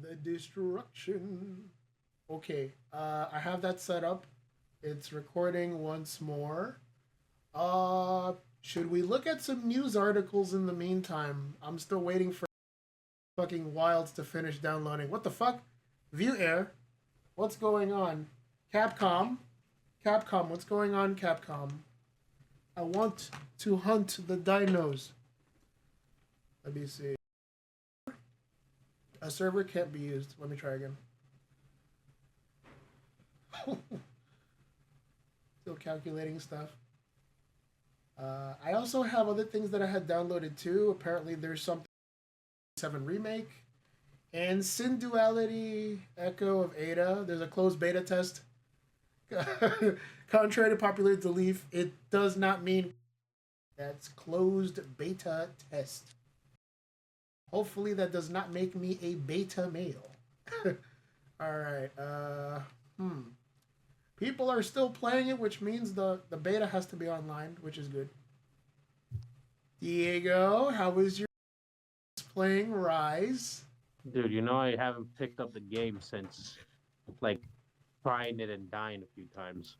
The destruction. Okay, I have that set up. It's recording once more. Should we look at some news articles in the meantime? I'm still waiting for fucking Wilds to finish downloading. What the fuck? View Air. What's going on? Capcom. Capcom, what's going on, Capcom? I want to hunt the dinos. Let me see. A server can't be used. Let me try again. Still calculating stuff. I also have other things that I had downloaded too. Apparently there's something 7 remake and Sin Duality Echo of Ada. There's a closed beta test. Contrary to popular belief, it does not mean that's closed beta test. Hopefully that does not make me a beta male. All right. People are still playing it, which means the beta has to be online, which is good. Diego, how was your playing Rise? Dude, you know I haven't picked up the game since, like, trying it and dying a few times.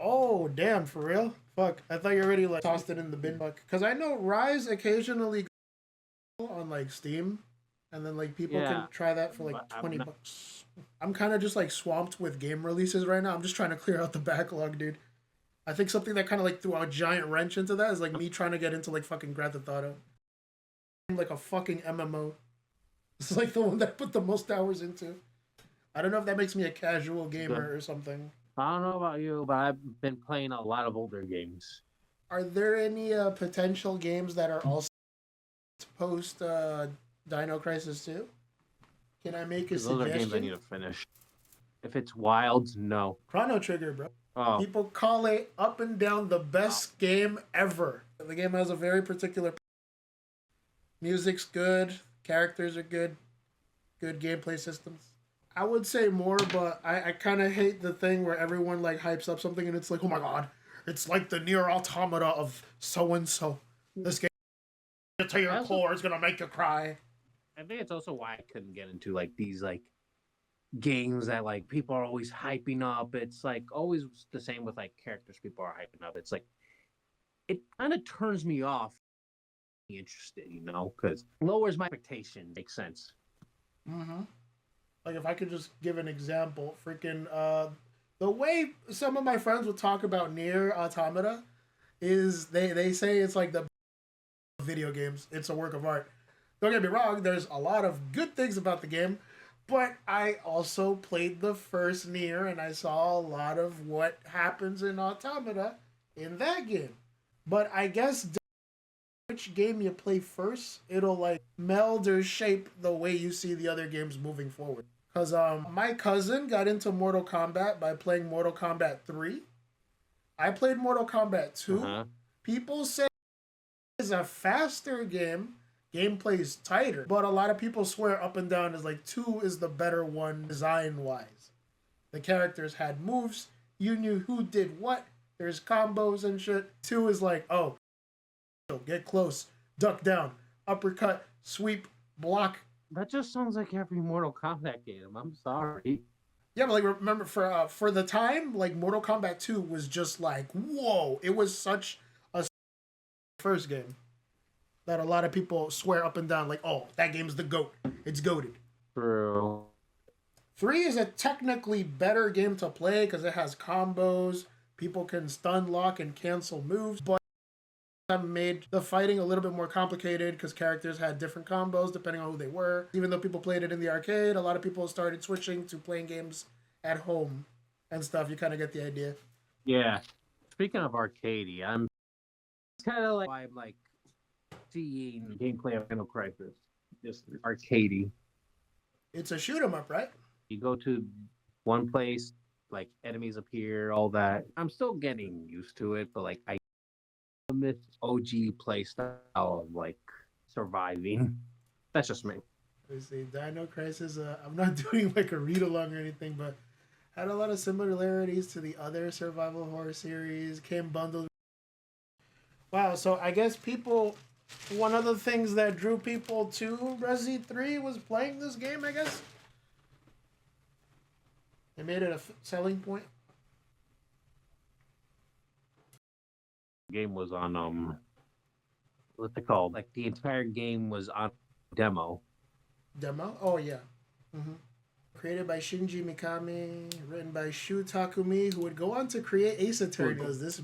Oh, damn, for real? Fuck, I thought you already, like, tossed it in the bin bucket. Because I know Rise occasionally on, like, Steam, and then, like, people can try that for, like, 20 bucks. I'm kind of just, like, swamped with game releases right now. I'm just trying to clear out the backlog, dude. I think something that kind of, like, threw a giant wrench into that is, like, me trying to get into, like, fucking Grand Theft Auto. Like a fucking MMO. It's, like, the one that I put the most hours into. I don't know if that makes me a casual gamer or something. I don't know about you, but I've been playing a lot of older games. Are there any potential games that are also post Dino Crisis 2? Can I make a suggestion? Those are games I need to finish. If it's Wilds, no. Chrono Trigger, bro. Oh. People call it up and down the best game ever. The game has a very particular... Music's good. Characters are good. Good gameplay systems. I would say more, but I kind of hate the thing where everyone like hypes up something and it's like, oh my god, it's like the Nier Automata of so-and-so. This game to your core is going to make you cry. I think it's also why I couldn't get into like these like games that like people are always hyping up. It's like always the same with like characters people are hyping up. It's like, it kind of turns me off interested, you know, because lowers my expectation. Makes sense. Mm-hmm. Like if I could just give an example, freaking the way some of my friends would talk about Nier Automata is they say it's like the video games. It's a work of art. Don't get me wrong, there's a lot of good things about the game, but I also played the first Nier and I saw a lot of what happens in Automata in that game. But I guess which game you play first, it'll like meld or shape the way you see the other games moving forward. Because my cousin got into Mortal Kombat by playing Mortal Kombat 3. I played Mortal Kombat 2. People say it's a faster game. Gameplay is tighter. But a lot of people swear up and down is like 2 is the better one design-wise. The characters had moves. You knew who did what. There's combos and shit. 2 is like, oh, get close, duck down, uppercut, sweep, block. That just sounds like every Mortal Kombat game. I'm sorry. Yeah, but like remember for the time, like Mortal Kombat 2 was just like, whoa! It was such a first game that a lot of people swear up and down like, oh, that game's the GOAT. It's goated. True. 3 is a technically better game to play because it has combos. People can stun lock and cancel moves, but made the fighting a little bit more complicated because characters had different combos depending on who they were. Even though people played it in the arcade, a lot of people started switching to playing games at home and stuff. You kind of get the idea. Yeah. Speaking of arcadey, it's kind of like I'm like seeing gameplay of Dino Crisis. Just arcadey. It's a shoot 'em up, right? You go to one place, like enemies appear, all that. I'm still getting used to it, but like I miss OG play style of like surviving. That's just me. Let's see, Dino Crisis. I'm not doing like a read along or anything, but had a lot of similarities to the other survival horror series. Came bundled. Wow, so I guess one of the things that drew people to Resi 3 was playing this game, I guess. They made it a selling point. Game was on what's it called? Like the entire game was on demo. Demo? Oh yeah. Mm-hmm. Created by Shinji Mikami, written by Shu Takumi, who would go on to create Ace Attorney. This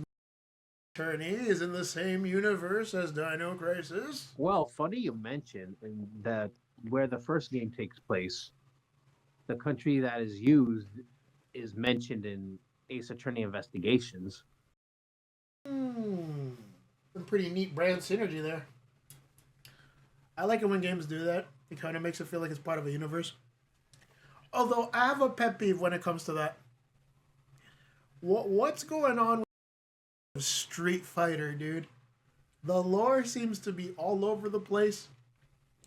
Attorney is in the same universe as Dino Crisis. Well, funny you mention that where the first game takes place, the country that is used is mentioned in Ace Attorney Investigations. Some pretty neat brand synergy there. I like it when games do that. It kind of makes it feel like it's part of a universe. Although I have a pet peeve when it comes to that. What's going on with Street Fighter, dude? The lore seems to be all over the place.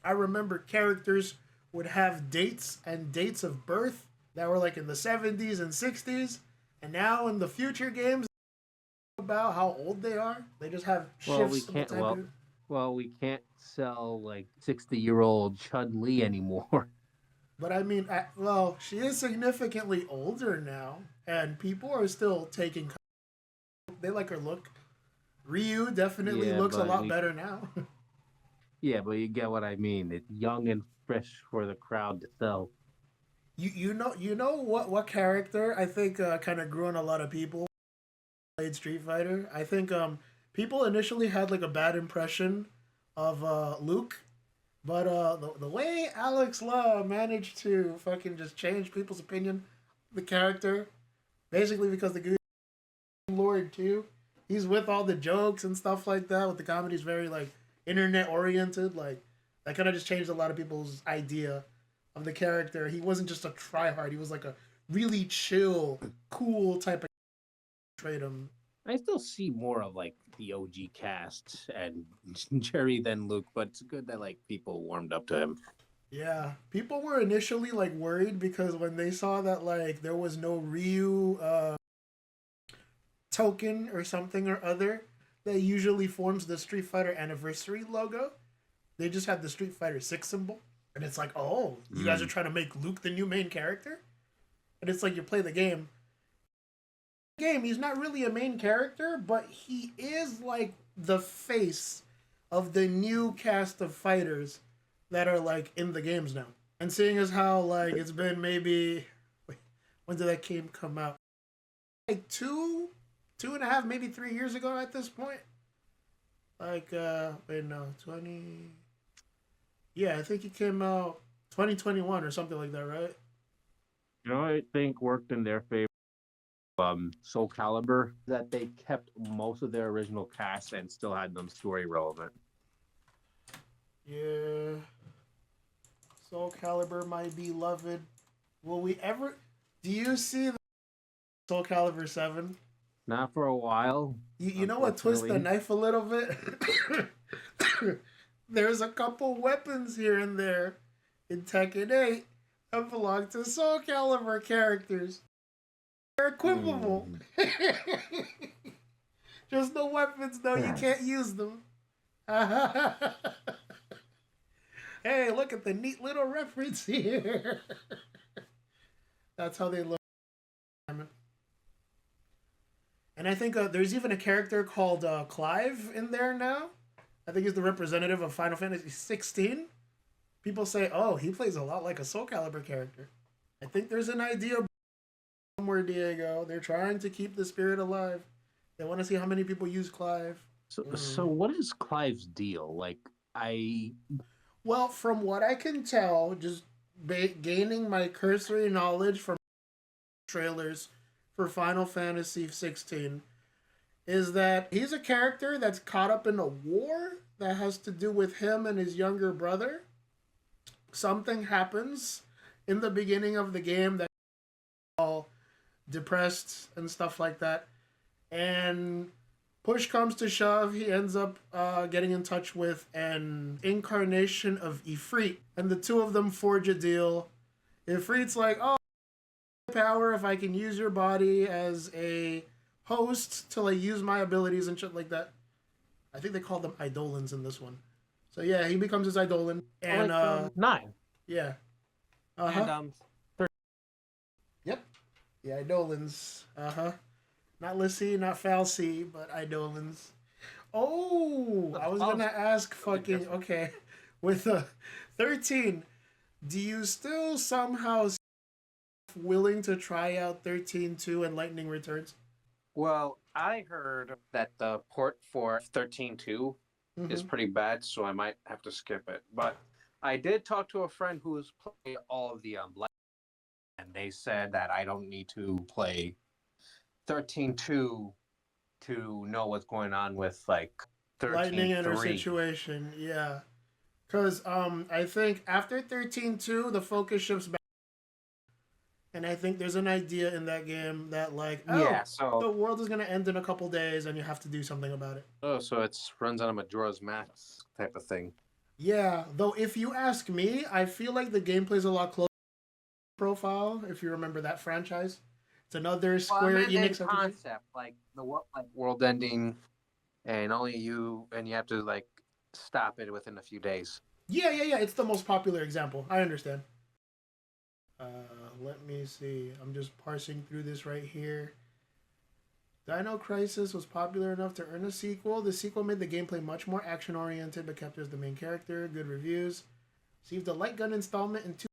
I remember characters would have dates and dates of birth that were like in the 70s and 60s. And now in the future games, about how old they are. They just have shifts. Well, we can't sell like 60-year-old Chun-Li anymore. But I mean, well, she is significantly older now, and people are still taking. They like her look. Ryu definitely looks a lot better now. Yeah, but you get what I mean. It's young and fresh for the crowd to sell. You know what character I think kind of grew on a lot of people played Street Fighter. I think people initially had like a bad impression of Luke. But the way Alex Law managed to fucking just change people's opinion of the character, basically because the good Lord too, he's with all the jokes and stuff like that. With the comedy's very like internet oriented, like that kind of just changed a lot of people's idea of the character. He wasn't just a tryhard; he was like a really chill, cool type of trade him. I still see more of like the OG cast and Jerry than Luke, but it's good that like people warmed up to him. Yeah, people were initially like worried because when they saw that like there was no Ryu token or something or other that usually forms the Street Fighter anniversary logo, they just had the Street Fighter 6 symbol, and it's like, oh, you guys are trying to make Luke the new main character, and it's like you play the game. He's not really a main character, but he is like the face of the new cast of fighters that are like in the games now. And seeing as how like it's been maybe when did that game come out? Like two and a half, maybe 3 years ago at this point. Like 20. Yeah, I think it came out 2021 or something like that, right? You know, I think worked in their favor. Soul Calibur, that they kept most of their original cast and still had them story relevant. Yeah. Soul Calibur, my beloved. Will we ever... Do you see the Soul Calibur 7? Not for a while. You know what twists the knife a little bit? There's a couple weapons here and there in Tekken 8 that belong to Soul Calibur characters. They're equipable. Just the weapons, though. You can't use them. Hey, look at the neat little reference here. That's how they look. And I think there's even a character called Clive in there now. I think he's the representative of Final Fantasy 16. People say, oh, he plays a lot like a Soul Calibur character. I think there's an idea somewhere, Diego. They're trying to keep the spirit alive. They want to see how many people use Clive. So what is Clive's deal? Like, Well, from what I can tell, just gaining my cursory knowledge from trailers for Final Fantasy 16, is that he's a character that's caught up in a war that has to do with him and his younger brother. Something happens in the beginning of the game that all depressed and stuff like that. And push comes to shove, he ends up getting in touch with an incarnation of Ifrit. And the two of them forge a deal. Ifrit's like, oh, power if I can use your body as a host to like use my abilities and shit like that. I think they call them Eidolons in this one. So yeah, he becomes his Eidolon. And 9. Yeah. And 30. Yep. Yeah, Idolins. Uh-huh. Not Lissy, not Falsy, but Idolins. Oh, The I was 12 gonna is ask something fucking different. okay. With 13, do you still somehow willing to try out 13.2 and Lightning Returns? Well, I heard that the port for 13.2 is Mm-hmm. pretty bad, so I might have to skip it. But I did talk to a friend who's played all of the and they said that I don't need to play 13.2 to know what's going on with like Lightning in her 13.3. situation, yeah. Cause I think after 13.2, the focus shifts back, and I think there's an idea in that game that like, oh, Yeah, so the world is gonna end in a couple days, and you have to do something about it. so it's runs on a Majora's Mask type of thing. Yeah, though if you ask me, I feel like the gameplay's a lot closer to Profile. If you remember that franchise, it's another Well, I Square meant in Enix RPG. concept, like the world ending, and only you and you have to like stop it within a few days. Yeah, yeah, yeah. It's the most popular example. I understand. Let me see. I'm just parsing through this right here. Dino Crisis was popular enough to earn a sequel. The sequel made the gameplay much more action oriented, but kept her as the main character. Good reviews. Received a light gun installment in two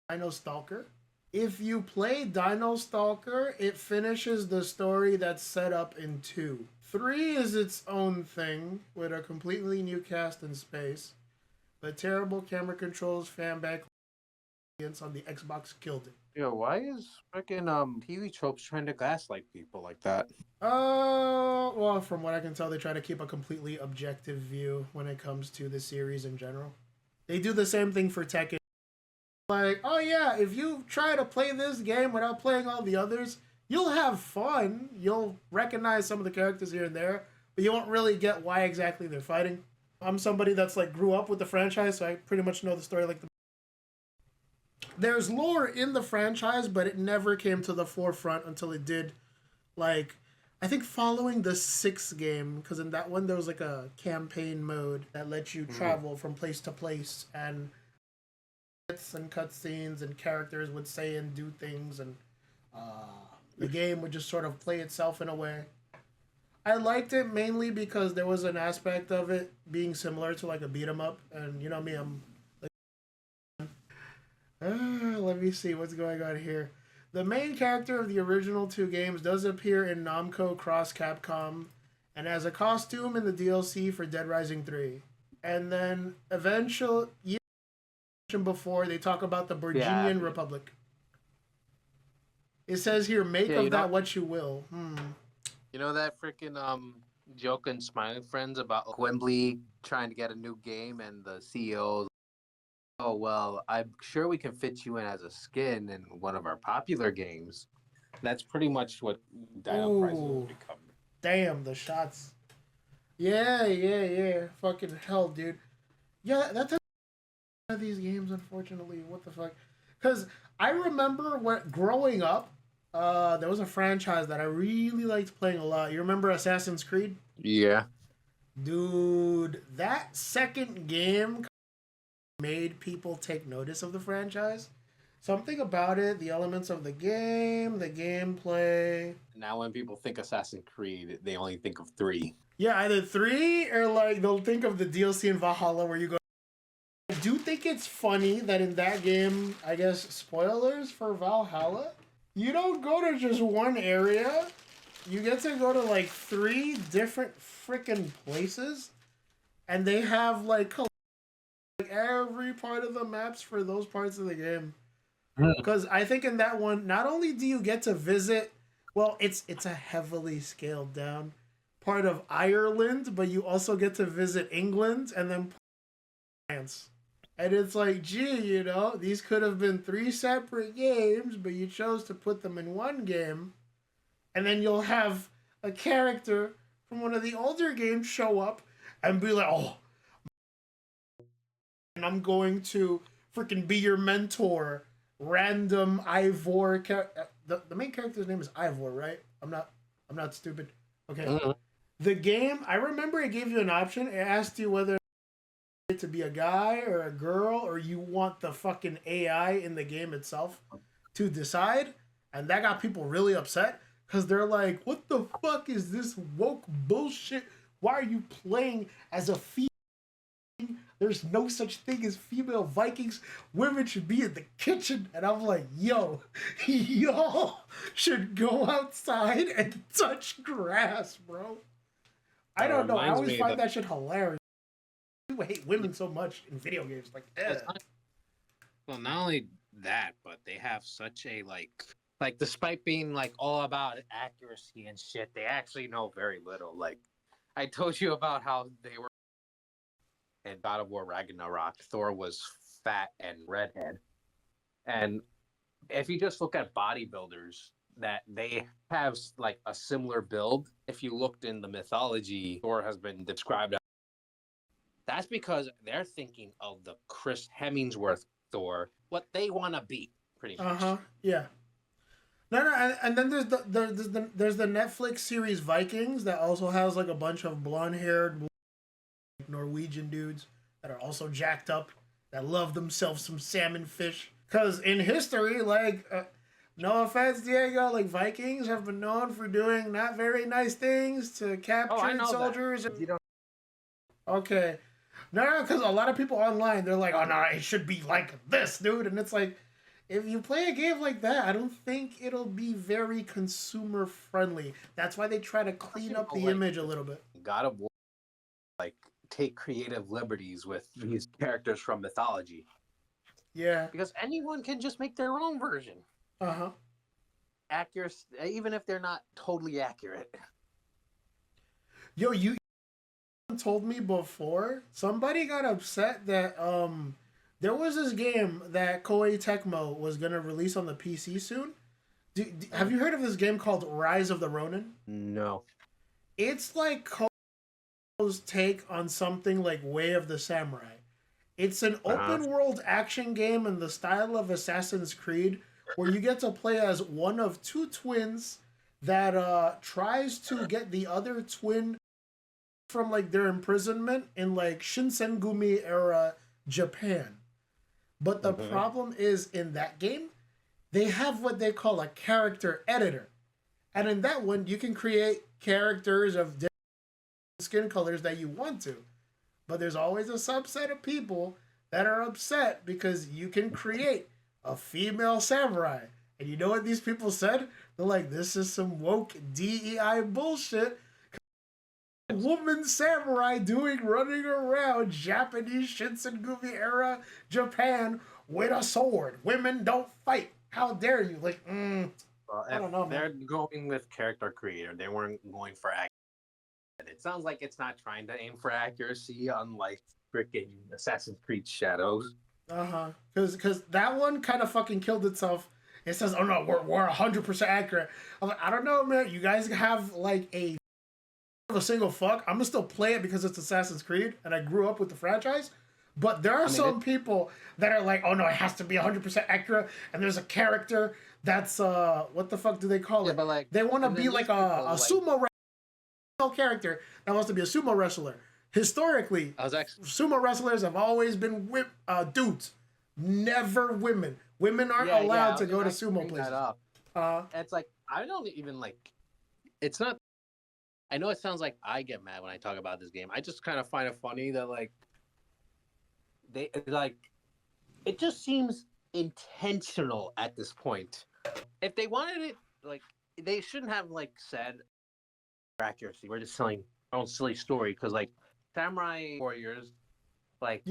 Dino Stalker. If you play Dino Stalker, it finishes the story that's set up in 2. 3 is its own thing with a completely new cast in space, but terrible camera controls, fan back on the Xbox killed it. Yeah, why is freaking TV tropes trying to gaslight people like that? Well, from what I can tell, they try to keep a completely objective view when it comes to the series in general. They do the same thing for Tekken. Like, oh yeah, if you try to play this game without playing all the others, you'll have fun. You'll recognize some of the characters here and there, but you won't really get why exactly they're fighting. I'm somebody that's like grew up with the franchise, so I pretty much know the story like the there's lore in the franchise, but it never came to the forefront until it did. Like, I think following the sixth game, because in that one there was like a campaign mode that lets you travel from place to place, and cutscenes and characters would say and do things, and the game would just sort of play itself in a way. I liked it mainly because there was an aspect of it being similar to like a beat 'em up, and you know me, I'm let me see what's going on here. The main character of the original two games does appear in Namco Cross Capcom and as a costume in the DLC for Dead Rising 3. And then eventually, before, they talk about the Yeah, Virginian Republic. It says here, make yeah, of that what you will. you know that freaking joke and Smiling Friends about Wembley trying to get a new game and the CEO. Oh well, I'm sure we can fit you in as a skin in one of our popular games. That's pretty much what Dino Crisis has Ooh, become. damn, the shots. Yeah, yeah, yeah. Fucking hell, dude. Yeah, that's these games, unfortunately. What the fuck? Because I remember when growing up, there was a franchise that I really liked playing a lot. You remember Assassin's Creed? Yeah. Dude, that second game made people take notice of the franchise. Something about it, the elements of the game, the gameplay. Now when people think Assassin's Creed, they only think of 3. Yeah, either 3 or like they'll think of the DLC in Valhalla where you go. I do think it's funny that in that game, I guess spoilers for Valhalla, you don't go to just one area. You get to go to like 3 different freaking places, and they have like every part of the maps for those parts of the game. Because I think in that one, not only do you get to visit, well, it's a heavily scaled down part of Ireland, but you also get to visit England and then France. And it's like, gee, you know, these could have been 3 separate games, but you chose to put them in one game. And then you'll have a character from one of the older games show up and be like, oh, and I'm going to freaking be your mentor. Random Ivor. The main character's name is Ivor, right? I'm not stupid. Okay. The game, I remember it gave you an option. It asked you whether to be a guy or a girl, or you want the fucking AI in the game itself to decide. and that got people really upset because they're like, "What the fuck is this woke bullshit? Why are you playing as a female? There's no such thing as female Vikings. Women should be in the kitchen." And I'm like, "Yo, y'all should go outside and touch grass, bro." I don't know. I always find that shit hilarious. People hate women so much in video games. Like, well, not only that, but they have such a like despite being like all about accuracy and shit, they actually know very little. Like I told you about how they were in God of War Ragnarok, Thor was fat and redhead. And if you just look at bodybuilders, that they have like a similar build. If you looked in the mythology, Thor has been described. That's because they're thinking of the Chris Hemsworth Thor, what they want to be, pretty much. Yeah. No, and then there's the Netflix series Vikings that also has like a bunch of blonde-haired Norwegian dudes that are also jacked up that love themselves some salmon fish. Cause in history, like, no offense, Diego, like Vikings have been known for doing not very nice things to captured soldiers. You don't. Okay, no, because a lot of people online they're like, "Oh no, it should be like this, dude," and it's like, if you play a game like that, I don't think it'll be very consumer friendly. That's why they try to clean up the image a little bit. God of War, like, take creative liberties with these characters from mythology. Yeah. Because anyone can just make their own version. Accurate, even if they're not totally accurate. Yo, you told me before, somebody got upset that there was this game that Koei Tecmo was going to release on the PC soon. Have you heard of this game called Rise of the Ronin? No. It's like Koei's take on something like Way of the Samurai. It's an open world action game in the style of Assassin's Creed where you get to play as one of two twins that tries to get the other twin from like their imprisonment in like Shinsengumi era Japan. But the problem is in that game, they have what they call a character editor. And in that one, you can create characters of different skin colors that you want to. But there's always a subset of people that are upset because you can create a female samurai. And you know what these people said? They're like, this is some woke DEI bullshit. Woman samurai running around Japanese Shinsengumi era Japan with a sword. Women don't fight. How dare you? Like, well, I don't know, man. They're going with character creator. They weren't going for accuracy. It sounds like it's not trying to aim for accuracy, unlike freaking Assassin's Creed Shadows. Because that one kind of fucking killed itself. It says, "Oh no, we're 100% accurate." I'm like, I don't know, man. You guys have like a single fuck. I'm gonna still play it because it's Assassin's Creed and I grew up with the franchise. But there are some people that are like, "Oh no, it has to be 100% accurate." And there's a character that's what the fuck do they call it? But like, they want to be like a sumo character that wants to be a sumo wrestler. Historically, sumo wrestlers have always been dudes, never women. Women aren't allowed to go to sumo places. It's like, I don't even like. It's not. I know it sounds like I get mad when I talk about this game. I just kind of find it funny that like they like it just seems intentional at this point. If they wanted it, like they shouldn't have like said accuracy. We're just telling our own silly story because like Samurai Warriors, like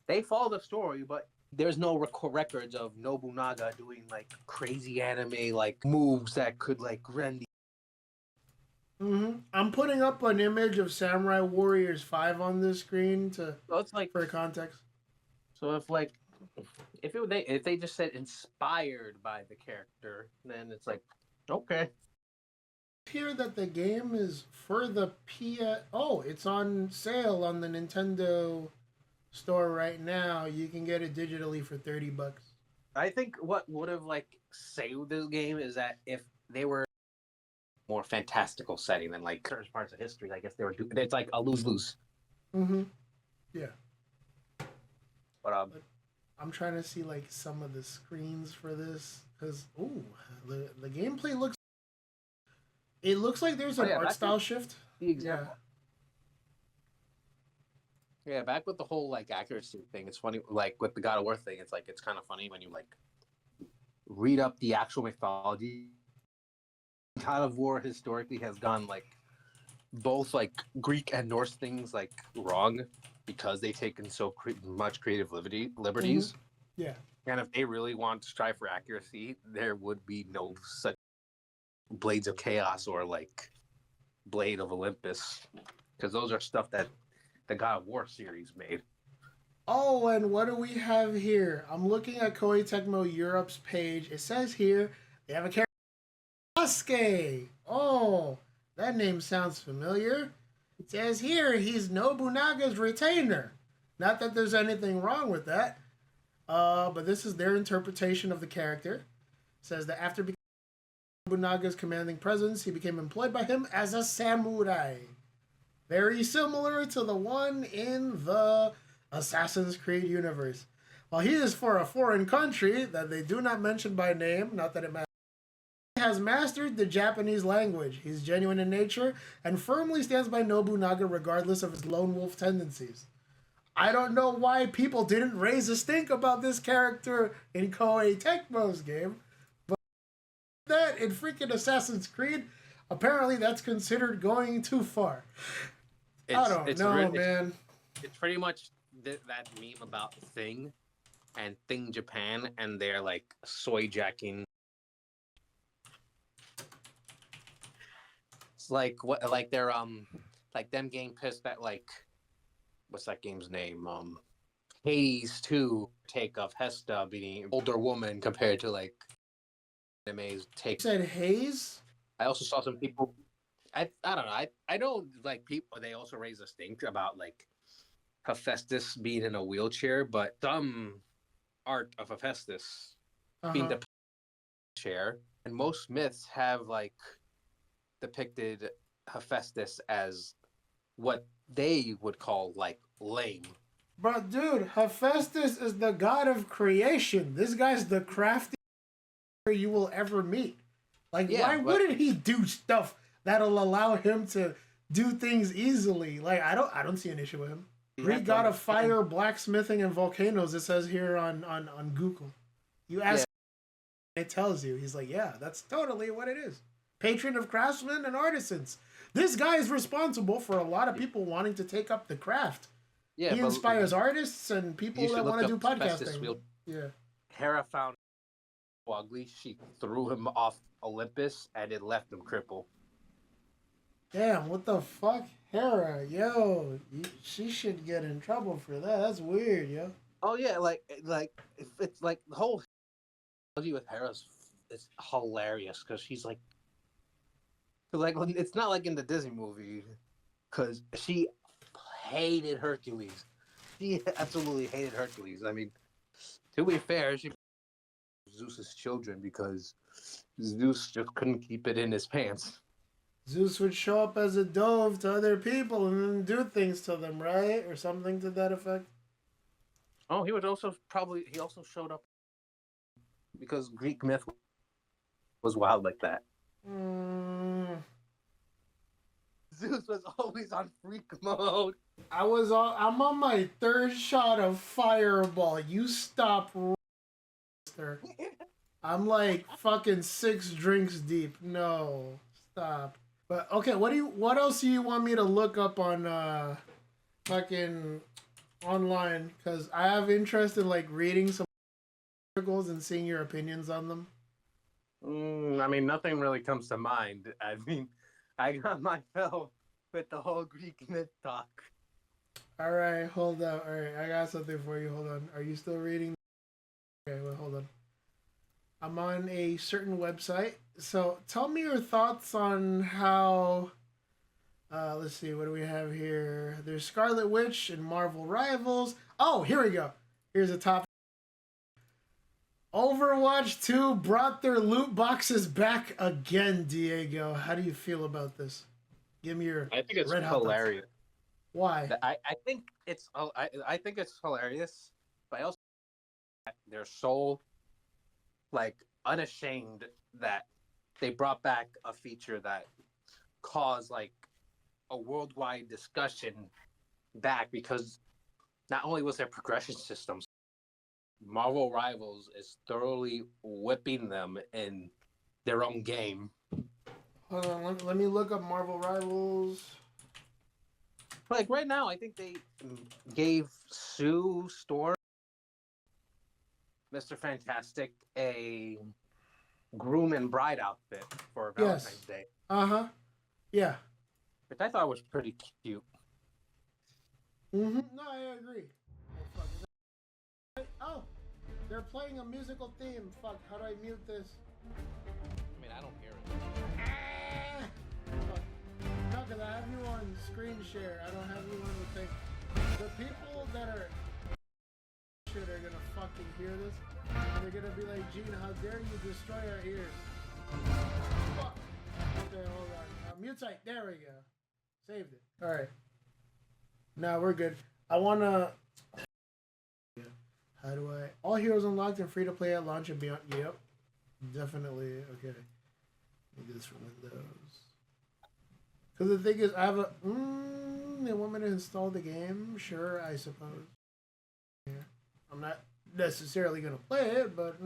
they follow the story, but there's no records of Nobunaga doing like crazy anime like moves that could like rend. I'm putting up an image of Samurai Warriors 5 on this screen it's like for context. So if they just said inspired by the character, then it's like okay. Here that the game is for the it's on sale on the Nintendo store right now. You can get it digitally for $30. I think what would have like saved this game is that if they were more fantastical setting than like certain parts of history, I guess they were doing. It's like a lose-lose. Yeah. But I'm trying to see like some of the screens for this because the gameplay looks. It looks like there's an art style shift. The example. Yeah, back with the whole like accuracy thing. It's funny, like with the God of War thing. It's like it's kind of funny when you like read up the actual mythology. God of War historically has gone like both like Greek and Norse things like wrong because they've taken so much creative liberties. Mm-hmm. Yeah. And if they really want to strive for accuracy, there would be no such Blades of Chaos or like Blade of Olympus, because those are stuff that the God of War series made. Oh, and what do we have here? I'm looking at Koei Tecmo Europe's page. It says here they have a character, Sasuke. Oh, that name sounds familiar. It says here he's Nobunaga's retainer. Not that there's anything wrong with that. But this is their interpretation of the character. It says that after becoming Nobunaga's commanding presence, he became employed by him as a samurai. Very similar to the one in the Assassin's Creed universe. While he is for a foreign country that they do not mention by name, not that it matters, he has mastered the Japanese language. He's genuine in nature and firmly stands by Nobunaga regardless of his lone wolf tendencies. I don't know why people didn't raise a stink about this character in Koei Tecmo's game, but that in freaking Assassin's Creed, apparently that's considered going too far. I don't know, man. It's pretty much that meme about Thing and Thing Japan and they're like soy jacking. It's like what, like they're like them getting pissed at like what's that game's name? Hades 2 take of Hesta being an older woman compared to like anime's take. You said Haze? I also saw some people. I don't know. I know like people. They also raise a stink about like Hephaestus being in a wheelchair, but some art of Hephaestus being the chair, and most myths have like depicted Hephaestus as what they would call like lame. But dude, Hephaestus is the god of creation. This guy's the craftiest you will ever meet. Like, yeah, why wouldn't he do stuff that'll allow him to do things easily? Like, I don't see an issue with him. Greek god of fire, blacksmithing, and volcanoes. It says here on Google. You ask, it tells you. He's like, yeah, that's totally what it is. Patron of craftsmen and artisans. This guy is responsible for a lot of people wanting to take up the craft. Yeah, he inspires artists and people that want to do podcasting. Yeah. Hera found him ugly. She threw him off Olympus, and it left him crippled. Damn, what the fuck? Hera, yo, she should get in trouble for that. That's weird, yo. Oh, yeah, like it's like the whole with Hera's is hilarious, because she's like, it's not like in the Disney movie, because she hated Hercules. She absolutely hated Hercules. I mean, to be fair, she Zeus's children because Zeus just couldn't keep it in his pants. Zeus would show up as a dove to other people and then do things to them, right? Or something to that effect. Oh, he also showed up because Greek myth was wild like that. Zeus was always on freak mode. I'm on my third shot of Fireball. You stop, sir. I'm like fucking 6 drinks deep. No, stop. But okay, what else do you want me to look up on fucking online? Because I have interest in like reading some articles and seeing your opinions on them. I mean, nothing really comes to mind. I mean, I got my fill with the whole Greek myth talk. All right, hold on. All right, I got something for you. Hold on. Are you still reading? Okay, wait, hold on. I'm on a certain website. So tell me your thoughts on how... let's see, what do we have here? There's Scarlet Witch and Marvel Rivals. Oh, here we go. Here's a topic. Overwatch 2 brought their loot boxes back again, Diego. How do you feel about this? Give me your I think it's hilarious. Thoughts. Why? I think it's hilarious, but I also they're so like unashamed that they brought back a feature that caused like a worldwide discussion back because not only was there progression systems, Marvel Rivals is thoroughly whipping them in their own game. Hold on, let me look up Marvel Rivals. Like right now, I think they gave Sue Storm, Mr. Fantastic, a groom and bride outfit for Valentine's Day. Uh-huh. Yeah. Which I thought was pretty cute. Mm-hmm. No, I agree. Oh, fuck. Is that... Oh, they're playing a musical theme. Fuck, how do I mute this? I mean, I don't hear it. Fuck. No, because I have you on screen share. I don't have you on the thing. The people that are shit are gonna fucking hear this. And they're gonna be like, Gene, how dare you destroy our ears? Fuck. Okay, hold on. Mute site. There we go. Saved it. Alright. Now we're good. I wanna... How do I... All heroes unlocked and free to play at launch and beyond. Yep. Definitely. Okay. Make this for Windows. Because the thing is, I have a... they want me to install the game? Sure, I suppose. Yeah. I'm not necessarily going to play it, but...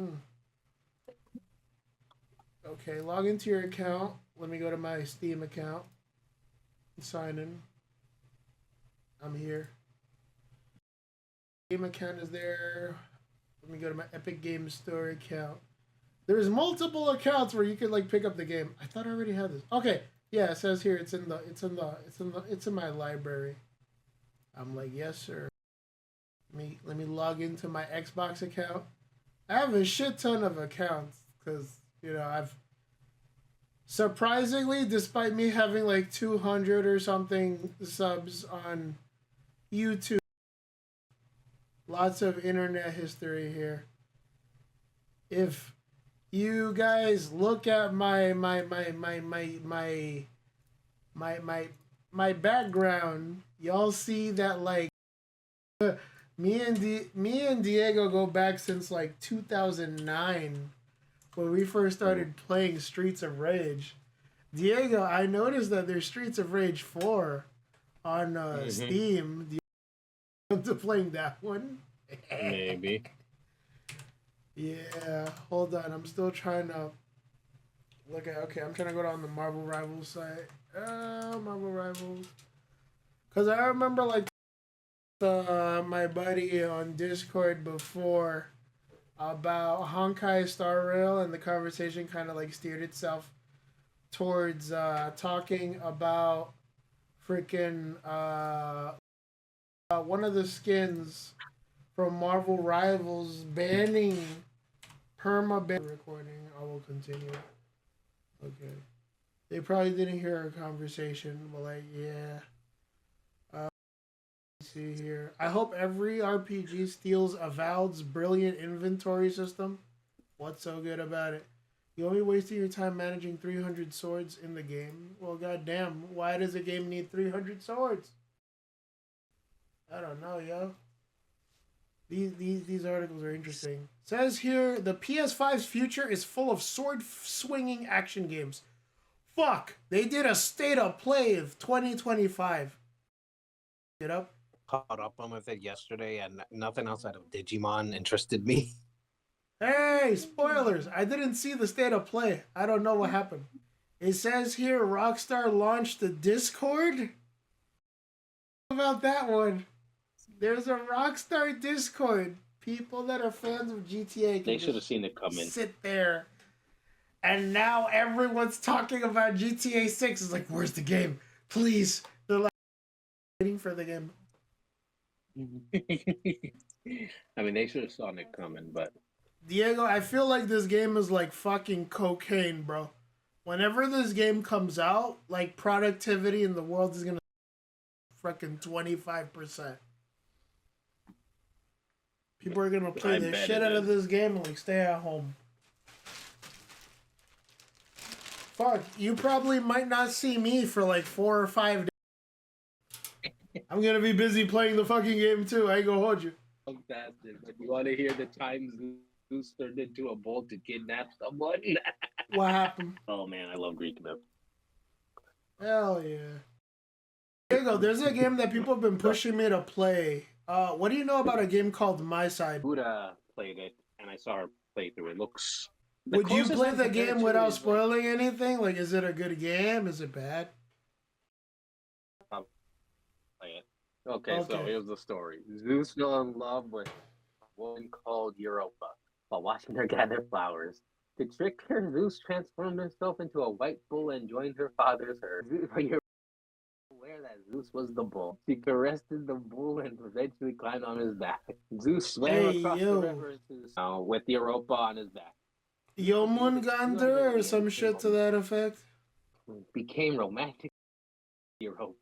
Okay, log into your account. Let me go to my Steam account. Sign in. I'm here. Game account is there. Let me go to my Epic Games Store account. There's multiple accounts where you can like pick up the game. I thought I already had this. Okay, yeah, it says here it's in my library. I'm like, yes, sir. Let me log into my Xbox account. I have a shit ton of accounts because I've surprisingly, despite me having like 200 or something subs on YouTube. Lots of internet history here. If you guys look at my background, y'all see that like me and Diego go back since like 2009 when we first started playing Streets of Rage. Diego, I noticed that there's Streets of Rage 4 on Steam. Do you to playing that one? Maybe. Yeah, hold on. I'm still trying to look at... Okay, I'm trying to go down the Marvel Rivals site. Marvel Rivals. Because I remember, like, my buddy on Discord before about Honkai Star Rail, and the conversation kind of, like, steered itself towards talking about freaking... one of the skins from Marvel Rivals banning perma-ban recording. I will continue. Okay. They probably didn't hear our conversation, but like, yeah. Let's see here. I hope every RPG steals Avowed's brilliant inventory system. What's so good about it? You only wasting your time managing 300 swords in the game? Well, goddamn, why does a game need 300 swords? I don't know, yo. These articles are interesting. Says here, the PS5's future is full of sword-swinging action games. Fuck! They did a state of play of 2025. Get up? Caught up on with it yesterday, and nothing outside of Digimon interested me. Hey, spoilers! I didn't see the state of play. I don't know what happened. It says here, Rockstar launched the Discord. About that one. There's a Rockstar Discord. People that are fans of GTA They should have seen it coming. Sit there. And now everyone's talking about GTA 6. It's like, where's the game? Please. They're like waiting for the game. I mean, they should have saw it coming, but... Diego, I feel like this game is like fucking cocaine, bro. Whenever this game comes out, like productivity in the world is gonna freaking 25%. People are gonna play the shit out of this game and like stay at home. Fuck, you probably might not see me for like 4 or 5 days. I'm gonna be busy playing the fucking game too. I ain't gonna hold you. bastard. But you want to hear the time Zeus turned into a bull to kidnap someone? What happened? Oh man, I love Greek myth. Hell yeah. There you go. There's a game that people have been pushing me to play. What do you know about a game called My Side? Buddha played it, and I saw her play through. It looks. Would you play the game without spoiling anything? Like, is it a good game? Is it bad? Play it. Okay, so here's the story. Zeus fell in love with a woman called Europa while watching her gather flowers. To trick her, Zeus transformed himself into a white bull and joined her father's herd. You're aware that Zeus was the bull. She caressed the bull and eventually climbed on his back. Zeus swam across the river with Europa on his back. Yomungander or some shit to that effect? Became romantic Europa.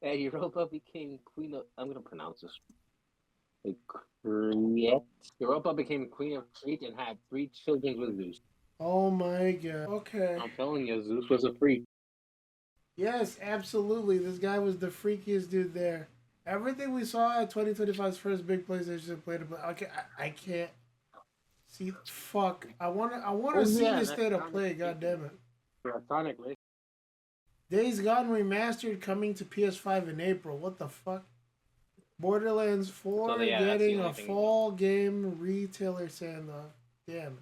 And Europa became queen of... I'm going to pronounce this. Crete. Europa became queen of Crete and had 3 children with Zeus. Oh my god. Okay. I'm telling you, Zeus was a freak. Yes, absolutely. This guy was the freakiest dude there. Everything we saw at 2025's first big PlayStation played it, but I can't see. Fuck. I wanna see this state of play. God damn it. Sonic. Days Gone Remastered coming to PS5 in April. What the fuck? Borderlands 4 getting a fall game retailer send-off. Damn.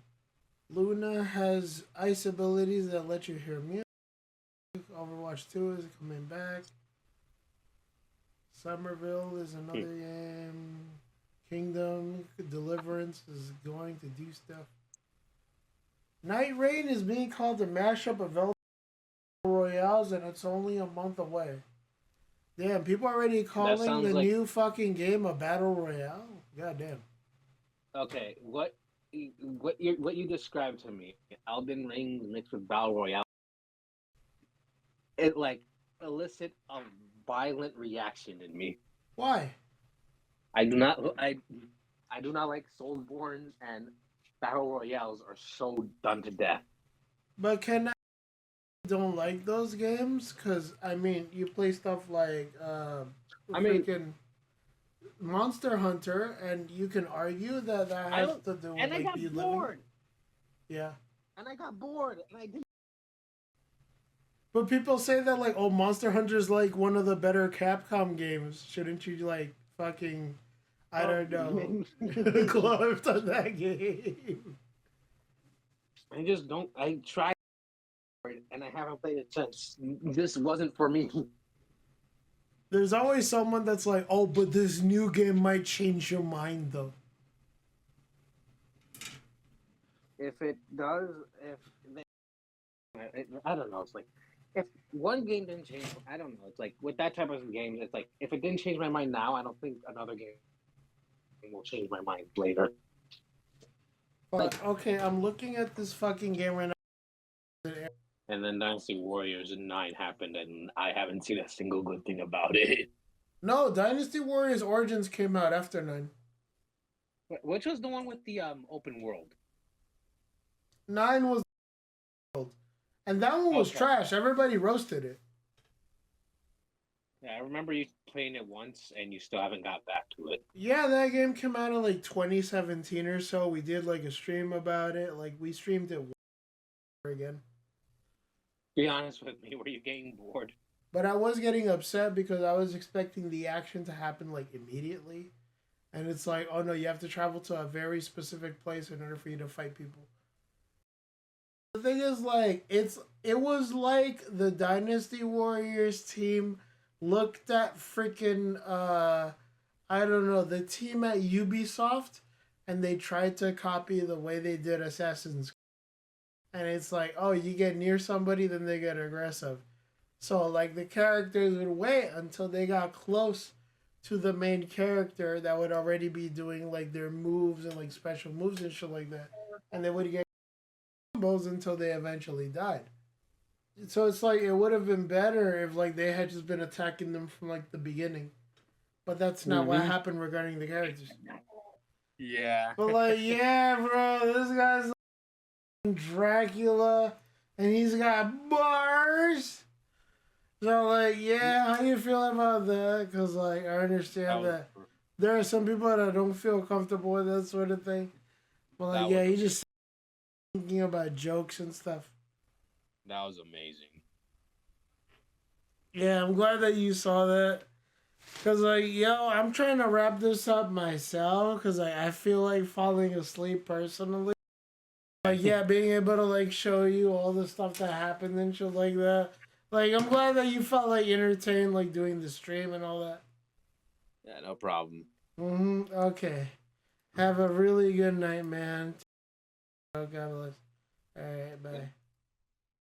Luna has ice abilities that let you hear music. Overwatch 2 is coming back. Somerville is another game. Kingdom Deliverance is going to do stuff. Night Rain is being called a mashup of Battle Royales, and it's only a month away. Damn, people are already calling the new fucking game a Battle Royale? God damn. Okay, what you described to me, Elden Ring mixed with Battle Royale, it like elicit a violent reaction in me. Why? I do not like Soulsborne, and Battle Royales are so done to death. But can I don't like those games? Because, I mean, you play stuff like Monster Hunter, and you can argue that has to do with like you living. Yeah. And I got bored, and I didn't. But people say that, like, oh, Monster Hunter is like one of the better Capcom games. Shouldn't you, like, fucking, I don't know, glove on that game? I just don't. I tried, and I haven't played it since. This wasn't for me. There's always someone that's like, oh, but this new game might change your mind, though. If it does, I don't know. It's like, if one game didn't change, I don't know. It's like, with that type of game, it's like, if it didn't change my mind now, I don't think another game will change my mind later. But, okay, I'm looking at this fucking game right now. And then Dynasty Warriors 9 happened, and I haven't seen a single good thing about it. No, Dynasty Warriors Origins came out after 9. Which was the one with the open world? 9 was and that one was trash. Everybody roasted it. Yeah, I remember you playing it once, and you still haven't got back to it. Yeah, that game came out in like 2017 or so. We did like a stream about it. Like, we streamed it again. Be honest with me, were you getting bored? But I was getting upset because I was expecting the action to happen like immediately. And it's like, oh no, you have to travel to a very specific place in order for you to fight people. The thing is, like, it was like the Dynasty Warriors team looked at freaking I don't know, the team at Ubisoft, and they tried to copy the way they did Assassin's Creed. And it's like, oh, you get near somebody, then they get aggressive. So, like, the characters would wait until they got close to the main character that would already be doing, like, their moves and, like, special moves and shit like that. And they would get combos until they eventually died. So it's like, it would have been better if, like, they had just been attacking them from, like, the beginning. But that's not what happened regarding the characters. Yeah. But, like, yeah, bro, this guy's Dracula, and he's got bars. So, like, yeah, how do you feel about that? Because, like, I understand that there are some people that don't feel comfortable with that sort of thing. But like, yeah, he just thinking about jokes and stuff. That was amazing. Yeah, I'm glad that you saw that. Cause like, yo, I'm trying to wrap this up myself. Cause I feel like falling asleep personally. Like, yeah, being able to like show you all the stuff that happened and shit like that. Like, I'm glad that you felt like entertained, like doing the stream and all that. Yeah, no problem. Okay. Have a really good night, man. Oh, God bless. All right, bye.